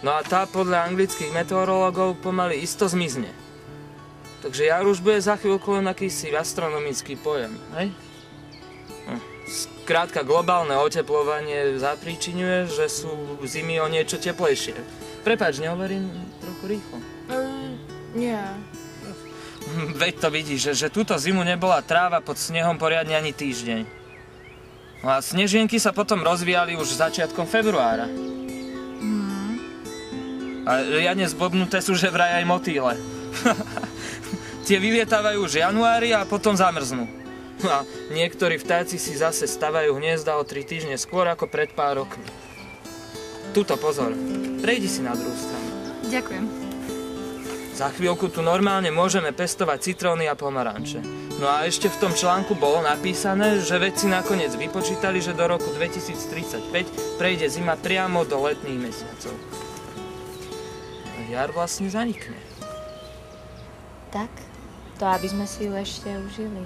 No a tá podľa anglických meteorológov pomaly isto zmizne. Takže jar už bude za chvíľku len akýsi astronomický pojem, hej? Skrátka, globálne oteplovanie zapríčiňuje, že sú zimy o niečo teplejšie. Prepáč, nehovorím trochu rýchlo? Nie. Veď to vidíš, že túto zimu nebola tráva pod snehom poriadne ani týždeň. No a snežienky sa potom rozvíjali už začiatkom februára. A riadne zblbnuté sú, že vraj aj motýle. Tie vyvietávajú už v januári a potom zamrznú. A niektorí vtáci si zase stavajú hniezda o 3 týždne skôr ako pred pár rokmi. Tuto pozor, prejdi si na druhú stranu. Ďakujem. Za chvíľku tu normálne môžeme pestovať citróny a pomaranče. No a ešte v tom článku bolo napísané, že vedci nakoniec vypočítali, že do roku 2035 prejde zima priamo do letných mesiacov. Jar vlastne zanikne. Tak, to aby sme si ju ešte užili.